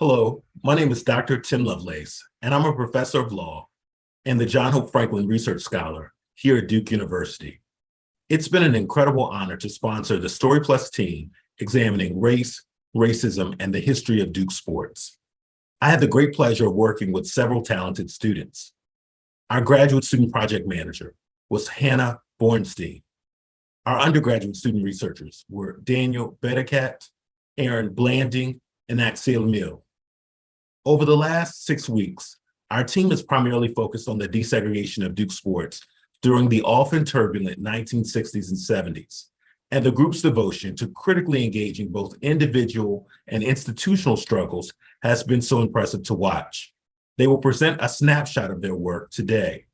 Hello, my name is Dr. Tim Lovelace, and I'm a professor of law and the John Hope Franklin Research Scholar here at Duke University. It's been an incredible honor to sponsor the Story Plus team examining race, racism, and the history of Duke sports. I had the great pleasure of working with several talented students. Our graduate student project manager was Hannah Bornstein. Our undergraduate student researchers were Daniel Bedicat, Aaron Blanding, and Axel Mill. Over the last 6 weeks, our team has primarily focused on the desegregation of Duke sports during the often turbulent 1960s and 70s, and the group's devotion to critically engaging both individual and institutional struggles has been so impressive to watch. They will present a snapshot of their work today.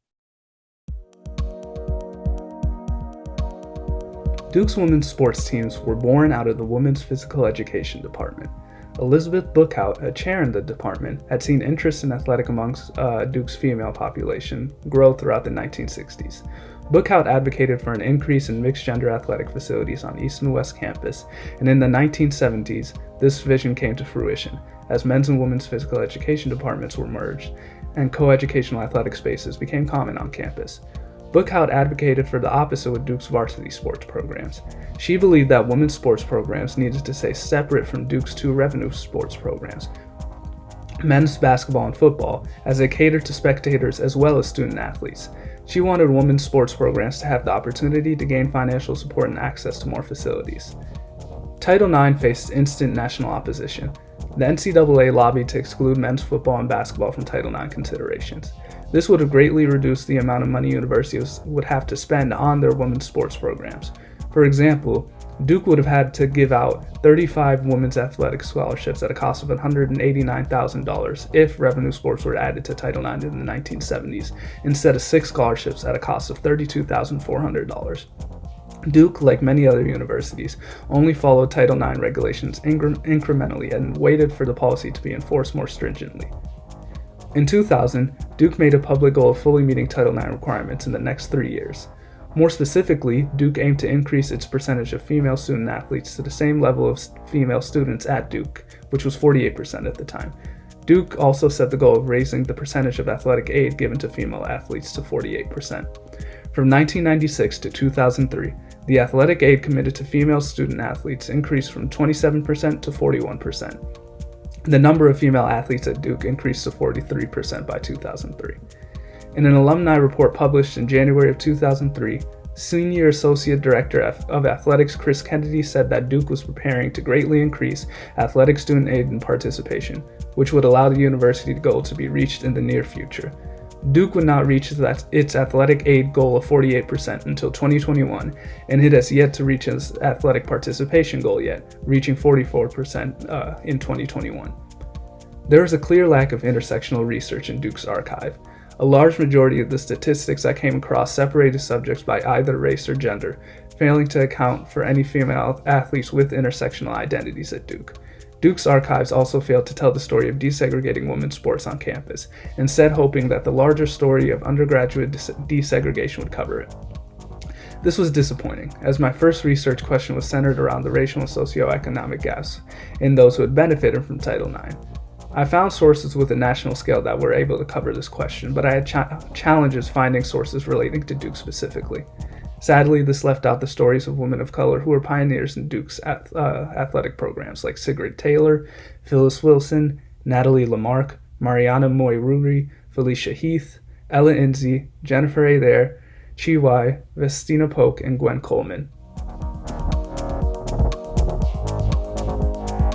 Duke's women's sports teams were born out of the Women's Physical Education Department. Elizabeth Bookhout, a chair in the department, had seen interest in athletic amongst Duke's female population grow throughout the 1960s. Bookhout advocated for an increase in mixed-gender athletic facilities on East and West Campus, and in the 1970s, this vision came to fruition, as men's and women's physical education departments were merged, and coeducational athletic spaces became common on campus. Bookhout advocated for the opposite with Duke's varsity sports programs. She believed that women's sports programs needed to stay separate from Duke's two revenue sports programs, men's basketball and football, as they catered to spectators as well as student athletes. She wanted women's sports programs to have the opportunity to gain financial support and access to more facilities. Title IX faced instant national opposition. The NCAA lobbied to exclude men's football and basketball from Title IX considerations. This would have greatly reduced the amount of money universities would have to spend on their women's sports programs. For example, Duke would have had to give out 35 women's athletic scholarships at a cost of $189,000 if revenue sports were added to Title IX in the 1970s, instead of 6 scholarships at a cost of $32,400. Duke, like many other universities, only followed Title IX regulations incrementally and waited for the policy to be enforced more stringently. In 2000, Duke made a public goal of fully meeting Title IX requirements in the next 3 years. More specifically, Duke aimed to increase its percentage of female student athletes to the same level of female students at Duke, which was 48% at the time. Duke also set the goal of raising the percentage of athletic aid given to female athletes to 48%. From 1996 to 2003, the athletic aid committed to female student athletes increased from 27% to 41%. The number of female athletes at Duke increased to 43% by 2003. In an alumni report published in January of 2003, Senior Associate Director of Athletics Chris Kennedy said that Duke was preparing to greatly increase athletic student aid and participation, which would allow the university goal to be reached in the near future. Duke would not reach its athletic aid goal of 48% until 2021, and it has yet to reach its athletic participation goal yet, reaching 44% in 2021. There is a clear lack of intersectional research in Duke's archive. A large majority of the statistics I came across separated subjects by either race or gender, failing to account for any female athletes with intersectional identities at Duke. Duke's archives also failed to tell the story of desegregating women's sports on campus, instead hoping that the larger story of undergraduate desegregation would cover it. This was disappointing, as my first research question was centered around the racial and socioeconomic gaps in those who had benefited from Title IX. I found sources with a national scale that were able to cover this question, but I had challenges finding sources relating to Duke specifically. Sadly, this left out the stories of women of color who were pioneers in Duke's athletic programs, like Sigrid Taylor, Phyllis Wilson, Natalie Lamarck, Mariana Moiruri, Felicia Heath, Ella Inzi, Jennifer Adair, Chi Wai, Vestina Polk, and Gwen Coleman.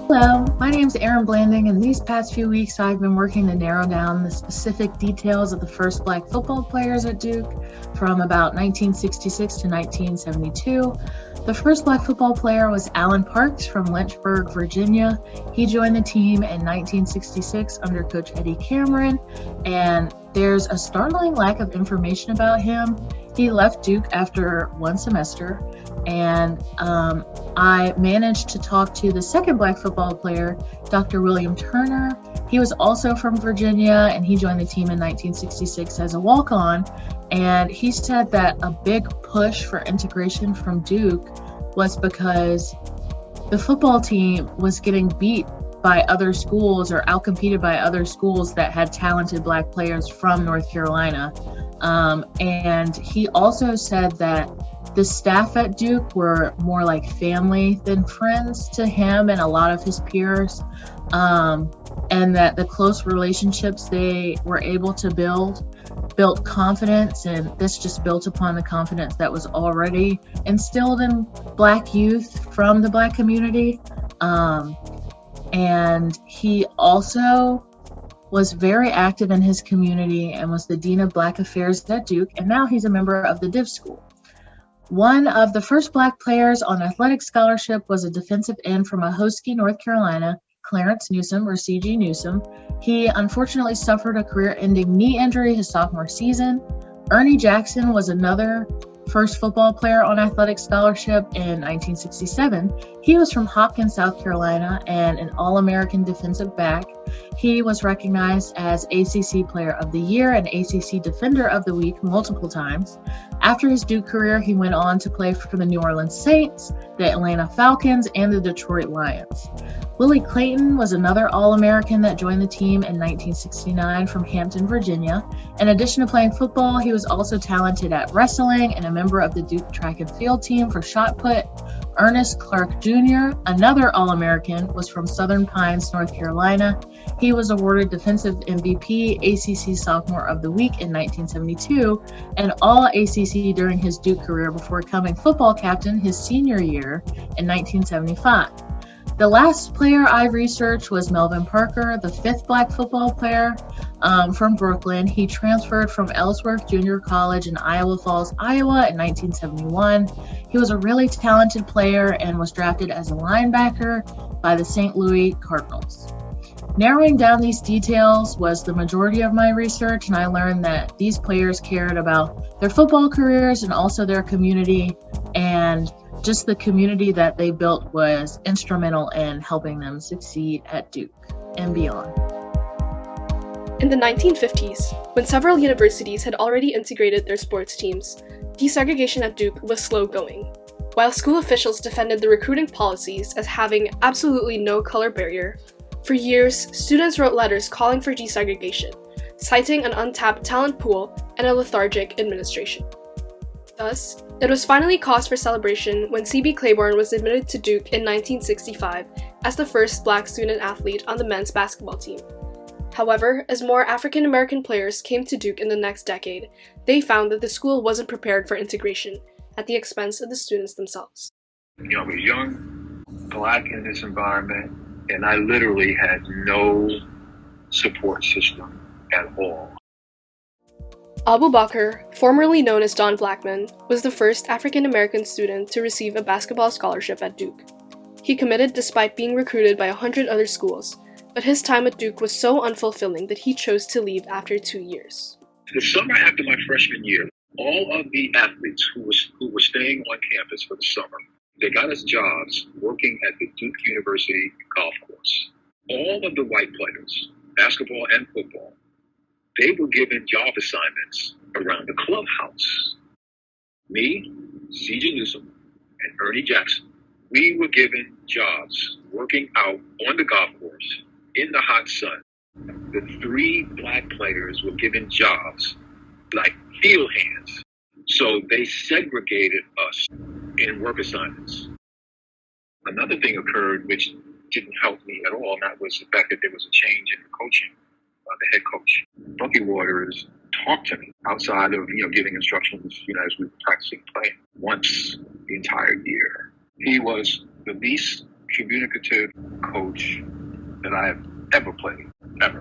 Hello, my name is Aaron Blanding, and these past few weeks I've been working to narrow down the specific details of the first Black football players at Duke from about 1966 to 1972. The first Black football player was Alan Parks from Lynchburg, Virginia. He joined the team in 1966 under Coach Eddie Cameron, and there's a startling lack of information about him. He left Duke after one semester, and I managed to talk to the second Black football player, Dr. William Turner. He was also from Virginia, and he joined the team in 1966 as a walk-on, and he said that a big push for integration from Duke was because the football team was getting beat by other schools or outcompeted by other schools that had talented Black players from North Carolina. And he also said that the staff at Duke were more like family than friends to him and a lot of his peers, and that the close relationships they were able to built confidence, and this just built upon the confidence that was already instilled in Black youth from the Black community. And he also was very active in his community and was the Dean of Black Affairs at Duke, and now he's a member of the Div School. One of the first Black players on athletic scholarship was a defensive end from Ahoskie, North Carolina, Clarence Newsom, or C.G. Newsom. He unfortunately suffered a career-ending knee injury his sophomore season. Ernie Jackson was another first football player on athletic scholarship in 1967. He was from Hopkins, South Carolina, and an All-American defensive back. He was recognized as ACC Player of the Year and ACC Defender of the Week multiple times. After his Duke career, he went on to play for the New Orleans Saints, the Atlanta Falcons, and the Detroit Lions. Willie Clayton was another All-American that joined the team in 1969 from Hampton, Virginia. In addition to playing football, he was also talented at wrestling and a member of the Duke track and field team for shot put. Ernest Clark Jr., another All-American, was from Southern Pines, North Carolina. He was awarded Defensive MVP, ACC Sophomore of the Week in 1972, and All-ACC during his Duke career before becoming football captain his senior year in 1975. The last player I researched was Melvin Parker, the fifth Black football player from Brooklyn. He transferred from Ellsworth Junior College in Iowa Falls, Iowa in 1971. He was a really talented player and was drafted as a linebacker by the St. Louis Cardinals. Narrowing down these details was the majority of my research, and I learned that these players cared about their football careers and also their community, and just the community that they built was instrumental in helping them succeed at Duke and beyond. In the 1950s, when several universities had already integrated their sports teams, desegregation at Duke was slow going. While school officials defended the recruiting policies as having absolutely no color barrier, for years, students wrote letters calling for desegregation, citing an untapped talent pool and a lethargic administration. Thus, it was finally cause for celebration when C.B. Claiborne was admitted to Duke in 1965 as the first Black student-athlete on the men's basketball team. However, as more African American players came to Duke in the next decade, they found that the school wasn't prepared for integration, at the expense of the students themselves. I was young, Black in this environment, and I literally had no support system at all. Abu Bakr, formerly known as Don Blackman, was the first African-American student to receive a basketball scholarship at Duke. He committed despite being recruited by 100 other schools, but his time at Duke was so unfulfilling that he chose to leave after 2 years. The summer after my freshman year, all of the athletes who were staying on campus for the summer, they got us jobs working at the Duke University golf course. All of the white players, basketball and football, they were given job assignments around the clubhouse. Me, C.J. Newsom, and Ernie Jackson, we were given jobs working out on the golf course in the hot sun. The three Black players were given jobs like field hands. So they segregated us in work assignments. Another thing occurred which didn't help me at all, and that was the fact that there was a change in the coaching. The head coach, Bucky Waters, talked to me outside of giving instructions as we were practicing playing once the entire year. He was the least communicative coach that I have ever played, ever.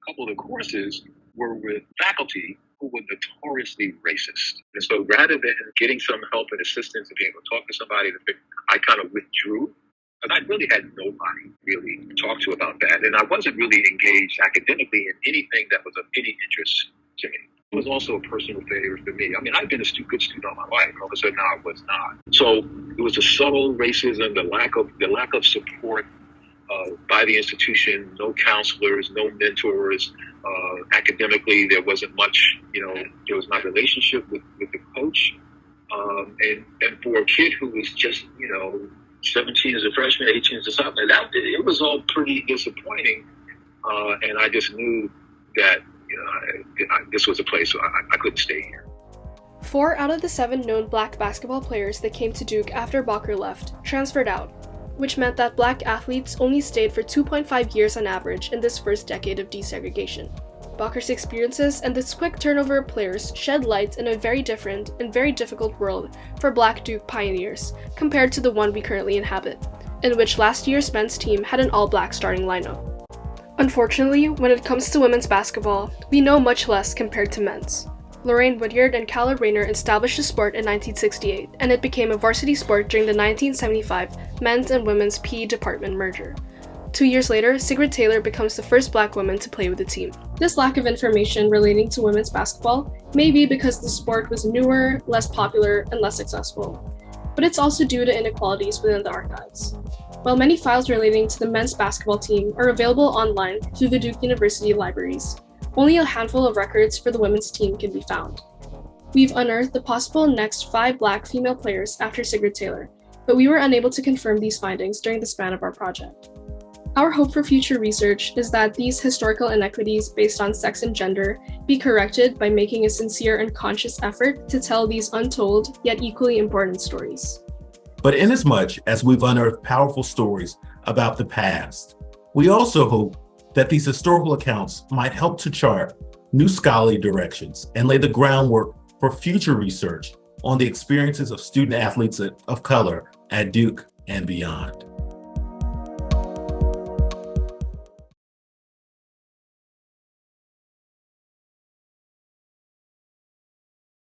A couple of the courses were with faculty who were notoriously racist. And so rather than getting some help and assistance and being able to talk to somebody, I kind of withdrew. I really had nobody really to talk to about that. And I wasn't really engaged academically in anything that was of any interest to me. It was also a personal failure for me. I mean, I've been a good student all my life. All of a sudden now I was not. So it was the subtle racism, the lack of support by the institution, no counselors, no mentors. Academically, there wasn't much, there was my relationship with the coach. And for a kid who was just, 17 as a freshman, 18 as a sophomore. It was all pretty disappointing. And I just knew that this was a place where I couldn't stay here. 4 out of the 7 known Black basketball players that came to Duke after Parker left transferred out, which meant that Black athletes only stayed for 2.5 years on average in this first decade of desegregation. Parker's experiences and this quick turnover of players shed light in a very different and very difficult world for Black Duke pioneers compared to the one we currently inhabit, in which last year's men's team had an all-Black starting lineup. Unfortunately, when it comes to women's basketball, we know much less compared to men's. Lorraine Woodyard and Calla Rayner established the sport in 1968, and it became a varsity sport during the 1975 men's and women's PE department merger. 2 years later, Sigrid Taylor becomes the first Black woman to play with the team. This lack of information relating to women's basketball may be because the sport was newer, less popular, and less successful, but it's also due to inequalities within the archives. While many files relating to the men's basketball team are available online through the Duke University libraries, only a handful of records for the women's team can be found. We've unearthed the possible next 5 Black female players after Sigrid Taylor, but we were unable to confirm these findings during the span of our project. Our hope for future research is that these historical inequities based on sex and gender be corrected by making a sincere and conscious effort to tell these untold yet equally important stories. But inasmuch as we've unearthed powerful stories about the past, we also hope that these historical accounts might help to chart new scholarly directions and lay the groundwork for future research on the experiences of student athletes of color at Duke and beyond.